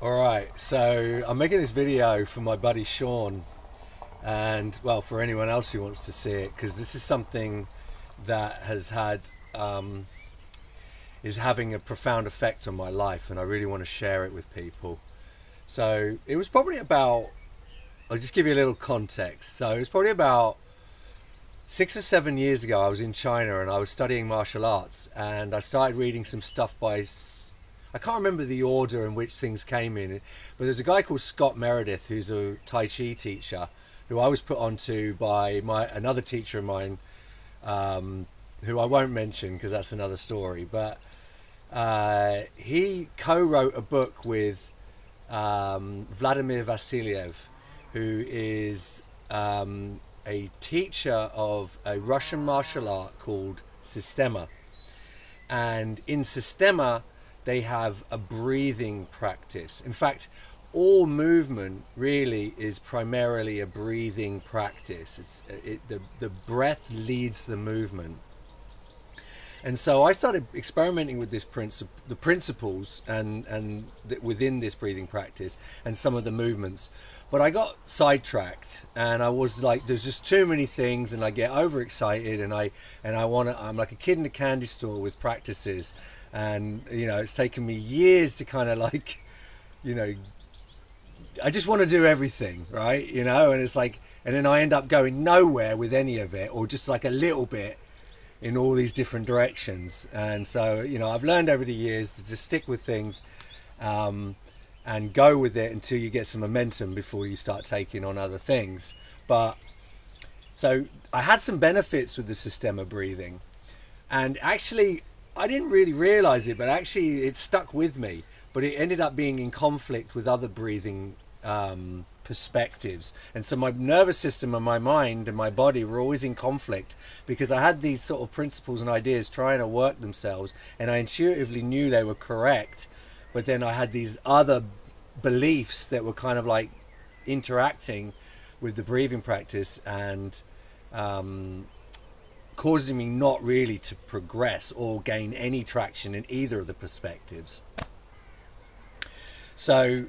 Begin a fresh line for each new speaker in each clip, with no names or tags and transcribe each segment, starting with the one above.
Alright, so I'm making this video for my buddy Sean, and well, for anyone else who wants to see it, because this is something that has had is having a profound effect on my life, and I really want to share it with people. So it was probably about, I'll just give you a little context. So it was probably about 6 or 7 years ago. I was in China and I was studying martial arts, and I started reading some stuff by, I can't remember the order in which things came in, but there's a guy called Scott Meredith who's a Tai Chi teacher who I was put onto by another teacher of mine, who I won't mention because that's another story. But he co-wrote a book with Vladimir Vasiliev, who is a teacher of a Russian martial art called Systema. And in Systema, they have a breathing practice. In fact, all movement really is primarily a breathing practice. The breath leads the movement. And so I started experimenting with the principles and within this breathing practice and some of the movements. But I got sidetracked, and I was like, there's just too many things, and I get overexcited, and I'm like a kid in a candy store with practices, and it's taken me years to kind of like, I just want to do everything, right? And it's like, and then I end up going nowhere with any of it, or just like a little bit in all these different directions. And so I've learned over the years to just stick with things, and go with it until you get some momentum before you start taking on other things. But so I had some benefits with the Systema breathing, and actually I didn't really realize it, but actually it stuck with me. But it ended up being in conflict with other breathing perspectives, and so my nervous system and my mind and my body were always in conflict, because I had these sort of principles and ideas trying to work themselves, and I intuitively knew they were correct, but then I had these other beliefs that were kind of like interacting with the breathing practice, and causing me not really to progress or gain any traction in either of the perspectives. So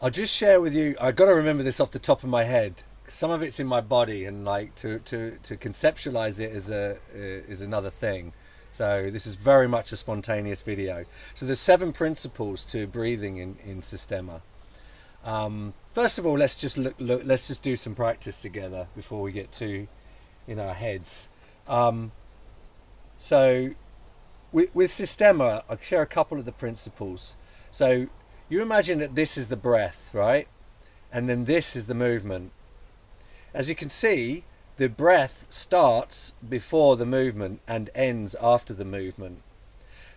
I'll just share with you, I've got to remember this off the top of my head. Some of it's in my body, and like to conceptualize it is another thing. So this is very much a spontaneous video. So there's 7 principles to breathing in Systema. First of all, let's just do some practice together before we get too in our heads. So with Systema, I'll share a couple of the principles. So you imagine that this is the breath, right? And then this is the movement. As you can see, the breath starts before the movement and ends after the movement.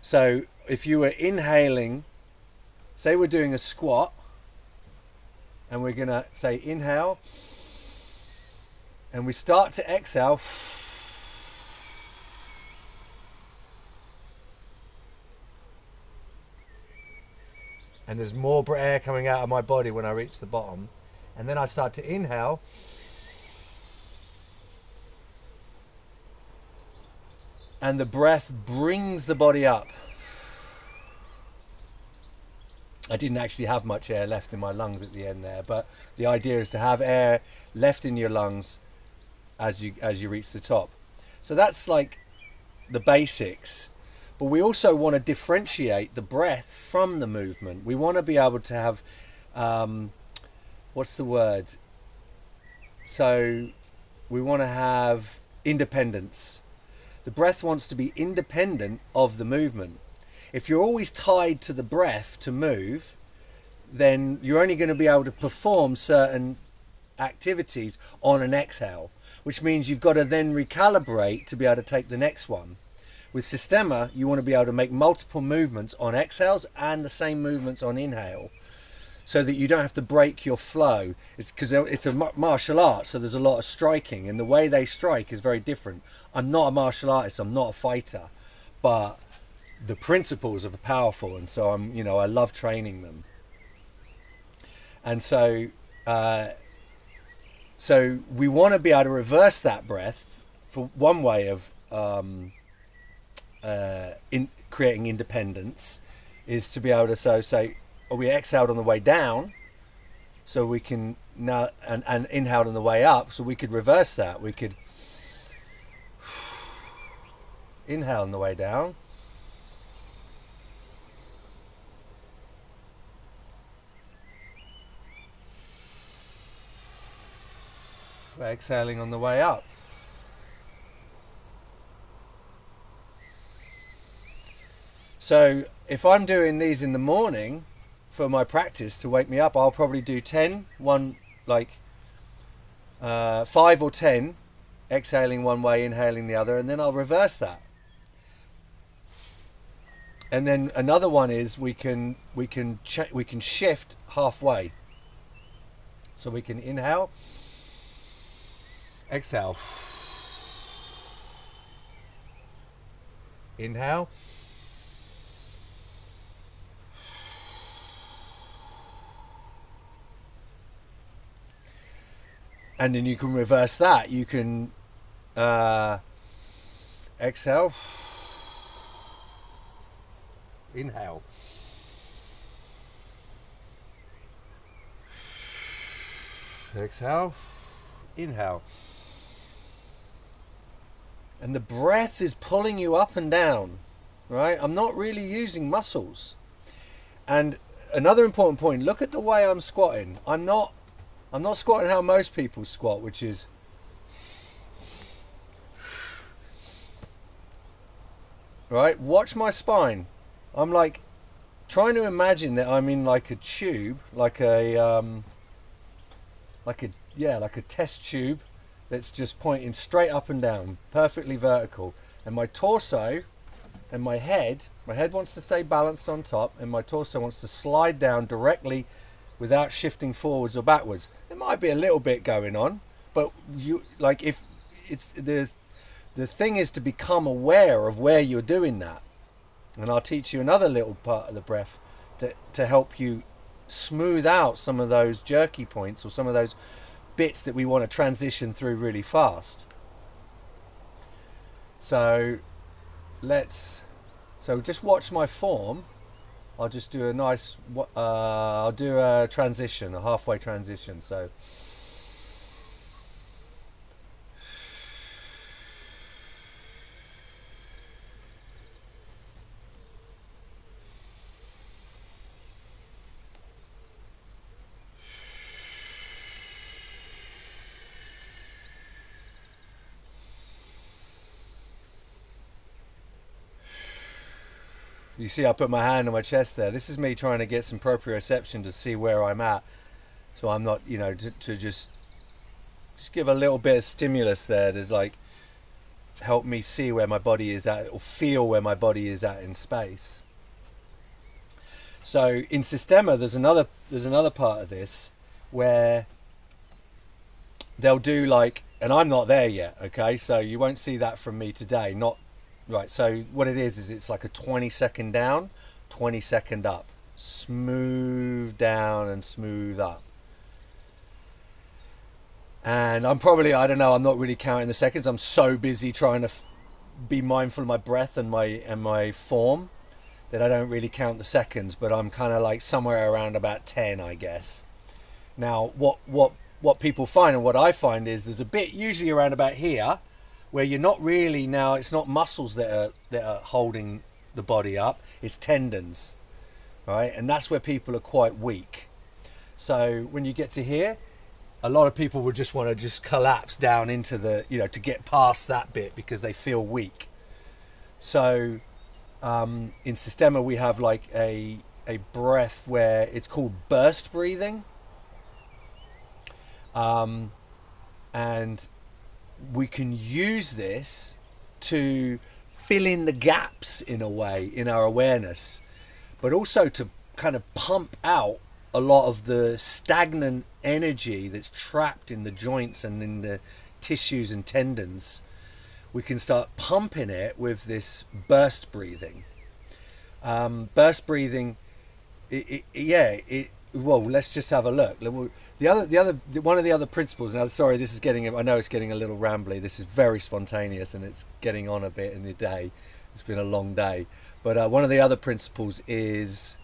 So if you were inhaling, say we're doing a squat, and we're going to say inhale, and we start to exhale, and there's more air coming out of my body when I reach the bottom, and then I start to inhale, and the breath brings the body up. I didn't actually have much air left in my lungs at the end there, but the idea is to have air left in your lungs as you reach the top. So that's like the basics. But we also want to differentiate the breath from the movement. We want to be able to have, what's the word? So we want to have independence. The breath wants to be independent of the movement. If you're always tied to the breath to move, then you're only going to be able to perform certain activities on an exhale, which means you've got to then recalibrate to be able to take the next one. With Systema, you want to be able to make multiple movements on exhales and the same movements on inhale, so that you don't have to break your flow. It's because it's a martial art, so there's a lot of striking, and the way they strike is very different. I'm not a martial artist, I'm not a fighter, but the principles are powerful, and so I love training them. And so we want to be able to reverse that breath. For one way of in creating independence is to be able to say we exhaled on the way down, so we can now, and inhaled on the way up, so we could reverse that. We could inhale on the way down, exhaling on the way up. So if I'm doing these in the morning for my practice to wake me up, I'll probably do 5 or 10, exhaling one way, inhaling the other, and then I'll reverse that. And then another one is we can shift halfway. So we can inhale, exhale, inhale, and then you can reverse that. You can exhale, inhale, exhale, inhale. And the breath is pulling you up and down, right? I'm not really using muscles. And another important point, look at the way I'm squatting. I'm not squatting how most people squat, which is right. Watch my spine. I'm like trying to imagine that I'm in like a tube, like a test tube that's just pointing straight up and down, perfectly vertical. And my torso and my head wants to stay balanced on top, and my torso wants to slide down directly without shifting forwards or backwards. There might be a little bit going on, but if it's the thing is to become aware of where you're doing that. And I'll teach you another little part of the breath to help you smooth out some of those jerky points or some of those bits that we want to transition through really fast. So just watch my form. I'll just do I'll do a transition, a halfway transition. So you see I put my hand on my chest there. This is me trying to get some proprioception to see where I'm at. So I'm not, to just give a little bit of stimulus there to like help me see where my body is at, or feel where my body is at in space. So in Systema, there's another part of this where they'll do like, and I'm not there yet, okay? So you won't see that from me today, not right. So what it is it's like a 20-second down, 20-second up, smooth down and smooth up. And I'm not really counting the seconds. I'm so busy trying to be mindful of my breath and my form that I don't really count the seconds, but I'm kind of like somewhere around about 10, I guess. Now, what people find, and what I find, is there's a bit usually around about here where you're not really, now it's not muscles that are holding the body up, it's tendons, right? And that's where people are quite weak. So when you get to here, a lot of people would just want to just collapse down into the, to get past that bit because they feel weak. So in Systema we have like a breath where it's called burst breathing, and we can use this to fill in the gaps in a way in our awareness, but also to kind of pump out a lot of the stagnant energy that's trapped in the joints and in the tissues and tendons. We can start pumping it with this burst breathing. Burst breathing, well, let's just have a look. One of the other principles. Now, sorry, I know it's getting a little rambly. This is very spontaneous and it's getting on a bit in the day. It's been a long day. But one of the other principles is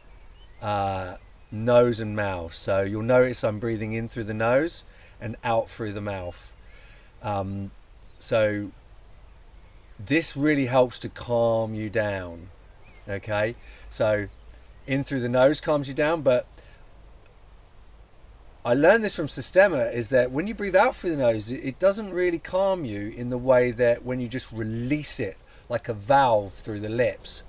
nose and mouth. So you'll notice I'm breathing in through the nose and out through the mouth. So this really helps to calm you down. Okay, so in through the nose calms you down, but I learned this from Systema, is that when you breathe out through the nose, it doesn't really calm you in the way that when you just release it like a valve through the lips.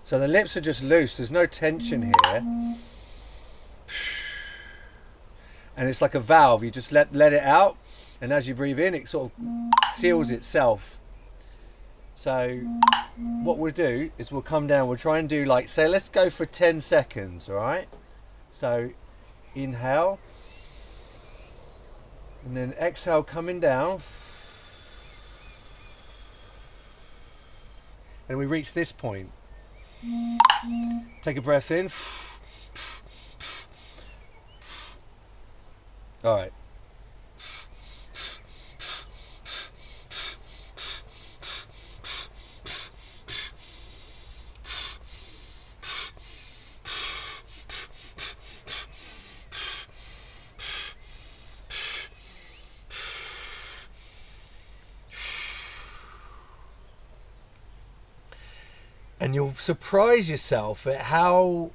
So the lips are just loose, there's no tension here. And it's like a valve, you just let it out, and as you breathe in, it sort of seals itself. So what we'll do is we'll come down, we'll try and do like, say, let's go for 10 seconds, all right? So inhale, and then exhale, coming down. And we reach this point. Take a breath in. All right. And you'll surprise yourself at how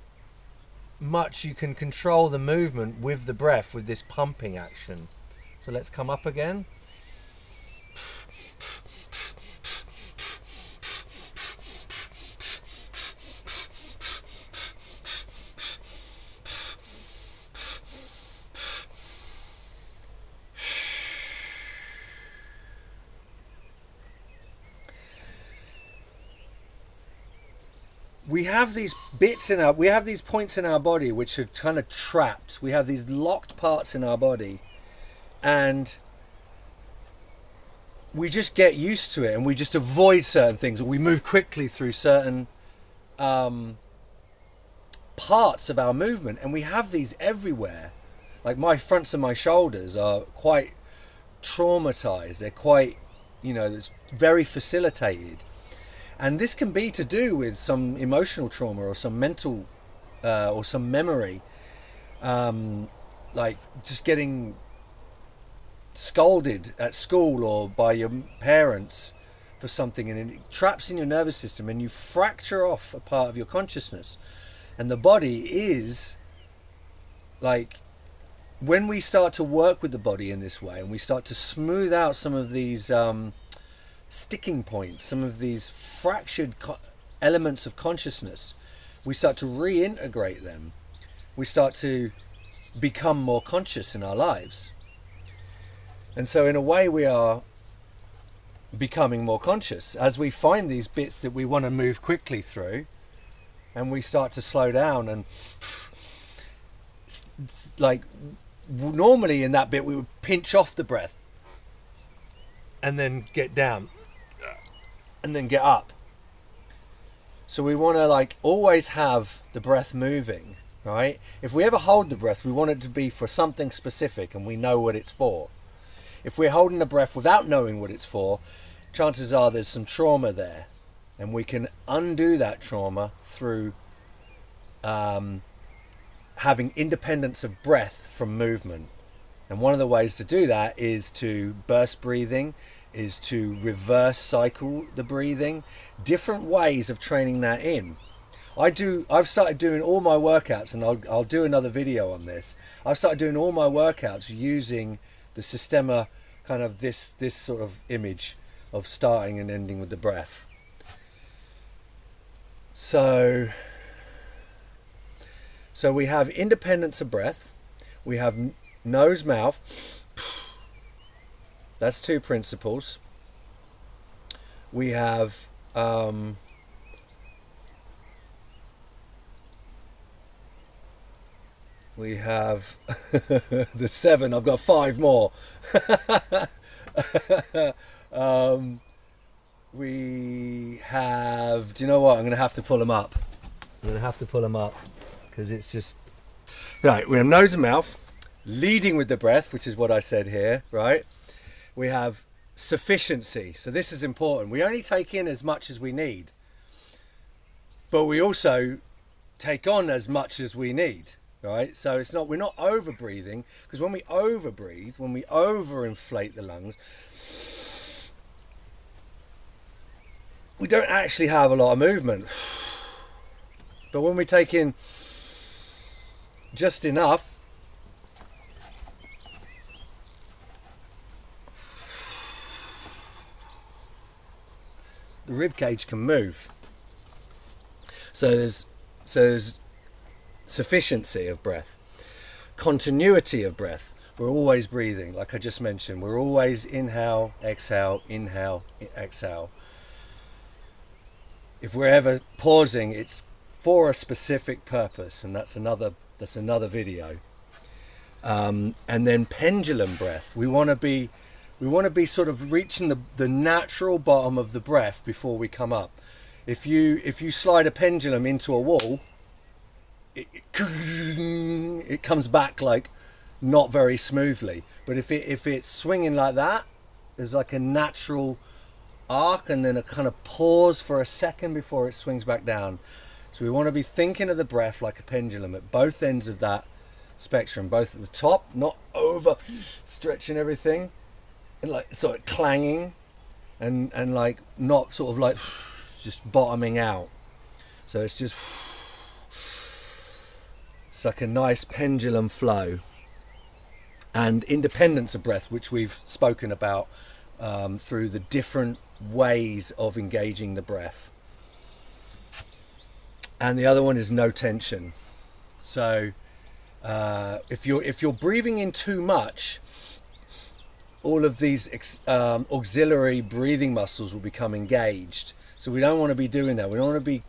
much you can control the movement with the breath, with this pumping action. So let's come up again. We have these points in our body which are kind of trapped. We have these locked parts in our body, and we just get used to it, and we just avoid certain things, or we move quickly through certain parts of our movement, and we have these everywhere. Like my fronts of my shoulders are quite traumatized. They're quite, it's very facilitated. And this can be to do with some emotional trauma or some mental or some memory, like just getting scolded at school or by your parents for something, and it traps in your nervous system, and you fracture off a part of your consciousness. And the body is like, when we start to work with the body in this way, and we start to smooth out some of these sticking points, some of these fractured elements of consciousness, we start to reintegrate them. We start to become more conscious in our lives. And so in a way we are becoming more conscious as we find these bits that we want to move quickly through, and we start to slow down. And like normally in that bit we would pinch off the breath and then get down and then get up. So we want to like always have the breath moving, right? If we ever hold the breath, we want it to be for something specific and we know what it's for. If we're holding the breath without knowing what it's for, chances are there's some trauma there, and we can undo that trauma through having independence of breath from movement. And one of the ways to do that is to burst breathing, is to reverse cycle the breathing, different ways of training that in. I've started doing all my workouts, and I'll do another video on this. I've started doing all my workouts using the Systema, kind of this sort of image of starting and ending with the breath. So we have independence of breath, we have nose, mouth, that's two principles. We have the 7. I've got 5 more. We have, do you know what, I'm going to have to pull them up. Because it's just right. We have nose and mouth, leading with the breath, which is what I said here, right? We have sufficiency. So this is important. We only take in as much as we need, but we also take on as much as we need, right? So it's not, we're not over breathing, because when we over breathe, when we over inflate the lungs, we don't actually have a lot of movement. But when we take in just enough, the rib cage can move. So there's sufficiency of breath, continuity of breath. We're always breathing, like I just mentioned. We're always inhale, exhale, exhale. If we're ever pausing, it's for a specific purpose, and that's another video. And then pendulum breath. We want to be sort of reaching the natural bottom of the breath before we come up. If you slide a pendulum into a wall, it comes back like not very smoothly. But if it's swinging like that, there's like a natural arc and then a kind of pause for a second before it swings back down. So we want to be thinking of the breath like a pendulum at both ends of that spectrum, both at the top, not over stretching everything, and like sort of clanging, and like not sort of like just bottoming out. So it's like a nice pendulum flow. And independence of breath, which we've spoken about through the different ways of engaging the breath. And the other one is no tension. So if you're breathing in too much, all of these auxiliary breathing muscles will become engaged. So we don't want to be doing that. We don't want to be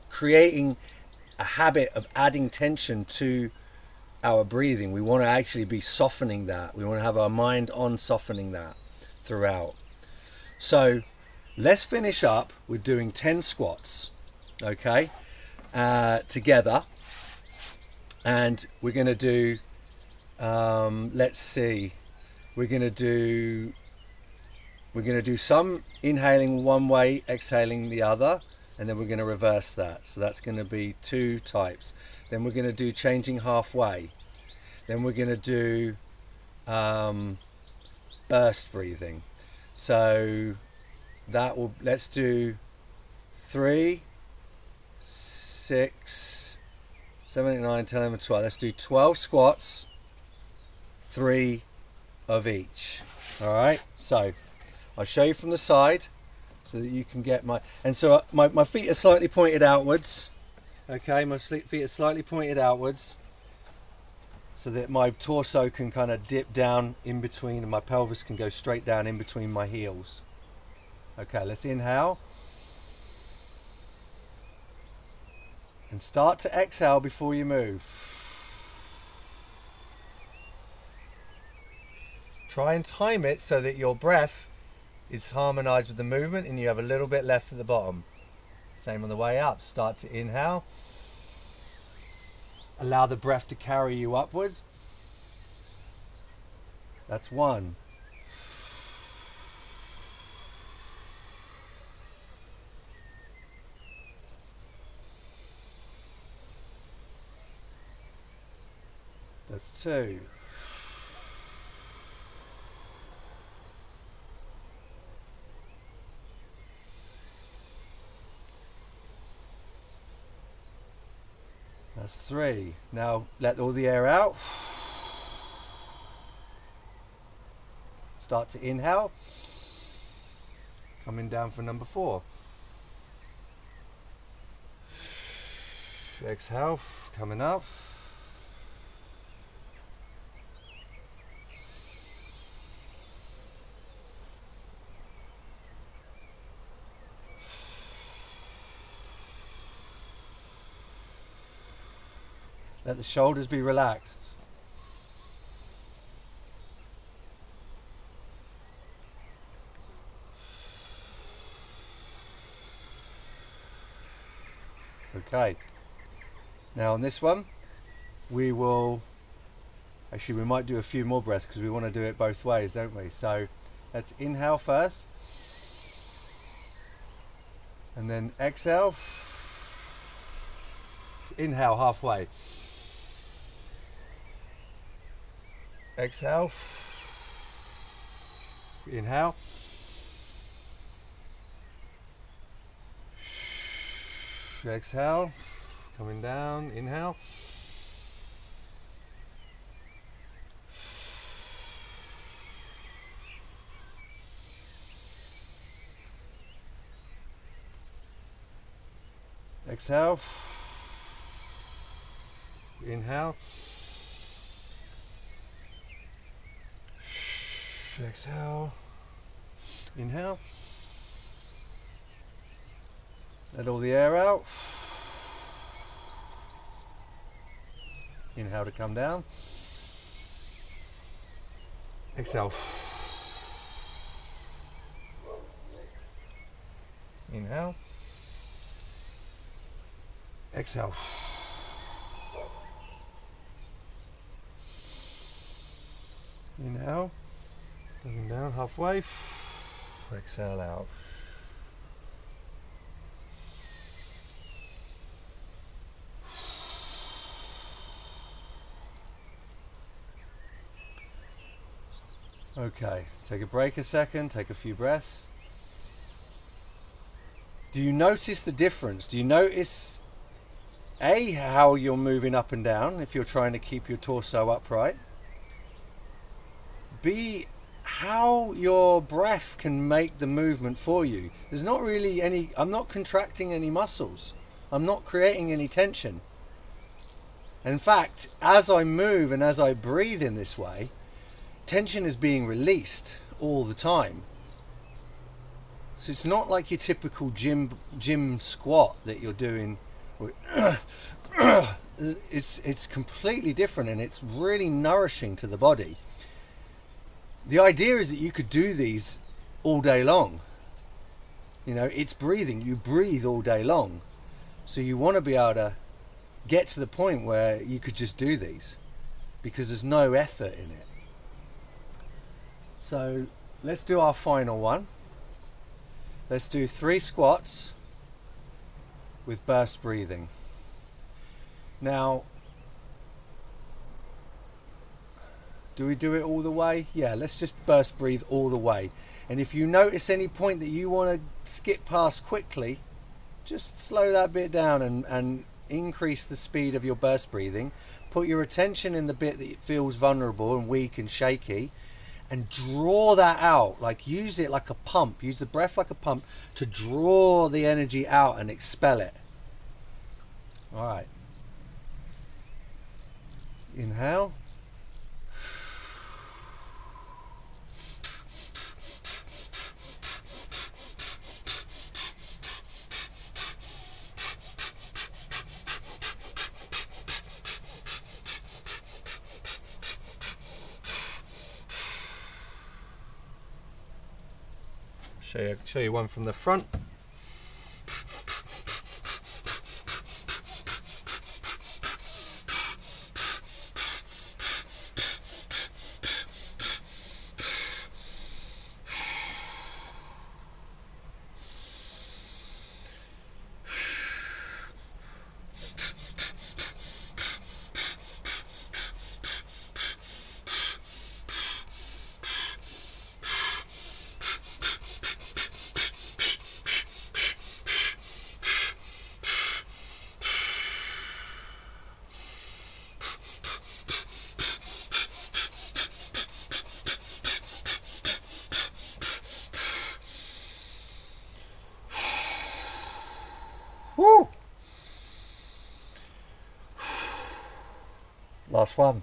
creating a habit of adding tension to our breathing. We want to actually be softening that. We want to have our mind on softening that throughout. So let's finish up with doing 10 squats, okay, together. And we're going to do, let's see, we're going to do some inhaling one way, exhaling the other, and then we're going to reverse that. So that's going to be 2 types. Then we're going to do changing halfway. Then we're going to do burst breathing. So let's do 3, 6, 7, 8, 9, 10, 11, 12. Let's do 12 squats, 3 of each. All right, so I'll show you from the side so that you can get my feet are slightly pointed outwards. Okay, my feet are slightly pointed outwards so that my torso can kind of dip down in between and my pelvis can go straight down in between my heels. Okay, let's inhale and start to exhale before you move. Try and time it so that your breath is harmonized with the movement and you have a little bit left at the bottom. Same on the way up. Start to inhale. Allow the breath to carry you upwards. That's 1. That's 2. That's 3. Now let all the air out. Start to inhale. Coming down for number 4. Exhale, coming up. Let the shoulders be relaxed. Okay. Now on this one, we might do a few more breaths because we want to do it both ways, don't we? So Let's inhale first. And then exhale. Inhale halfway. Exhale. Inhale. Exhale. Coming down. Inhale. Exhale. Inhale. Exhale. Inhale. Let all the air out. Inhale to come down. Exhale. Inhale. Exhale. Inhale. Coming down halfway. Exhale out. Okay, take a break a second, take a few breaths. Do you notice the difference? Do you notice A, how you're moving up and down if you're trying to keep your torso upright? B, how your breath can make the movement for you. There's not really any, I'm not contracting any muscles. I'm not creating any tension. In fact, as I move and as I breathe in this way, tension is being released all the time. So it's not like your typical gym squat that you're doing. It's completely different, and it's really nourishing to the body. The idea is that you could do these all day long. You know, it's breathing. You breathe all day long. So you want to be able to get to the point where you could just do these because there's no effort in it. So let's do our final one. Let's do 3 squats with burst breathing. Now, do we do it all the way? Yeah, let's just burst breathe all the way. And if you notice any point that you want to skip past quickly, just slow that bit down and increase the speed of your burst breathing. Put your attention in the bit that feels vulnerable and weak and shaky, and draw that out. Like, use it like a pump. Use the breath like a pump to draw the energy out and expel it. All right. Inhale. Show you one from the front. Woo! Last one.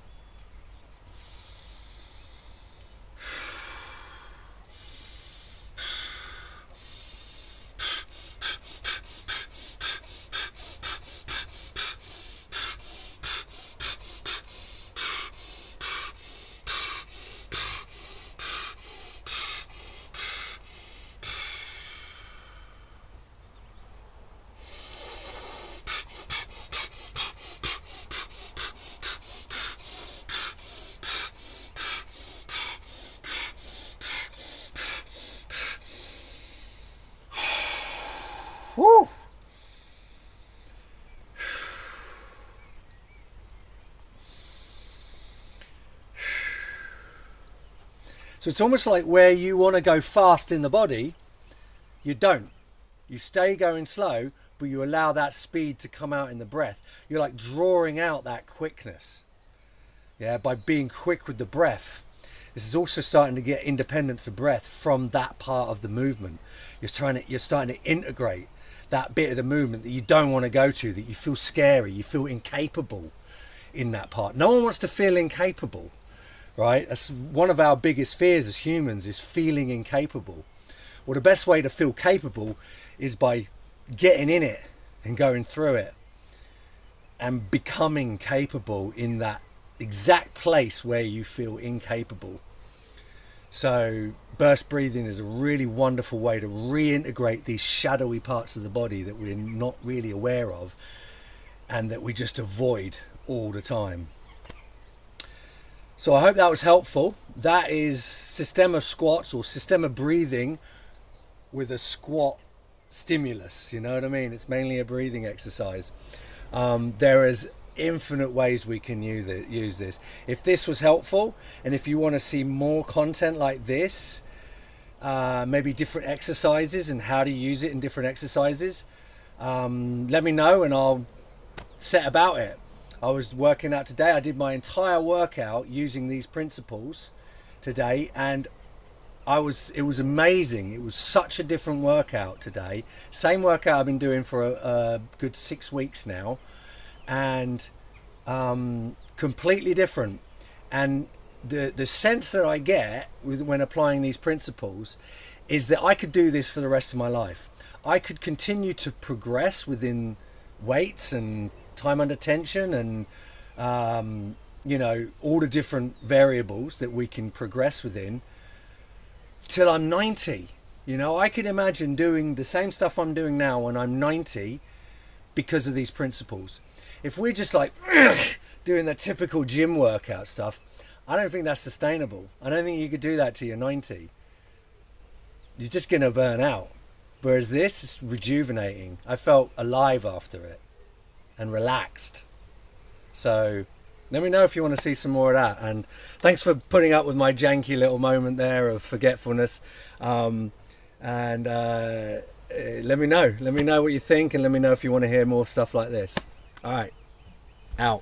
Whew. So it's almost like where you want to go fast in the body, you don't. You stay going slow, but you allow that speed to come out in the breath. You're like drawing out that quickness, yeah, by being quick with the breath. This is also starting to get independence of breath from that part of the movement. You're starting to integrate that bit of the movement that you don't want to go to, that you feel scary, you feel incapable in that part. No one wants to feel incapable, right? That's one of our biggest fears as humans, is feeling incapable. Well, the best way to feel capable is by getting in it and going through it and becoming capable in that exact place where you feel incapable. So burst breathing is a really wonderful way to reintegrate these shadowy parts of the body that we're not really aware of and that we just avoid all the time. So I hope that was helpful. That is Systema squats, or Systema breathing with a squat stimulus. You know what I mean? It's mainly a breathing exercise. There is infinite ways we can use this. If this was helpful, and if you want to see more content like this, maybe different exercises and how to use it in different exercises, let me know and I'll set about it. I was working out today. I did my entire workout using these principles today, and it was amazing. It was such a different workout today. Same workout I've been doing for a good 6 weeks now, and completely different. And the sense that I get when applying these principles is that I could do this for the rest of my life. I could continue to progress within weights and time under tension and all the different variables that we can progress within till I'm 90. I could imagine doing the same stuff I'm doing now when I'm 90 because of these principles. If we're just like doing the typical gym workout stuff, I don't think that's sustainable. I don't think you could do that till you're 90. You're just going to burn out. Whereas this is rejuvenating. I felt alive after it and relaxed. So let me know if you want to see some more of that. And thanks for putting up with my janky little moment there of forgetfulness. Let me know what you think, and let me know if you want to hear more stuff like this. All right, out.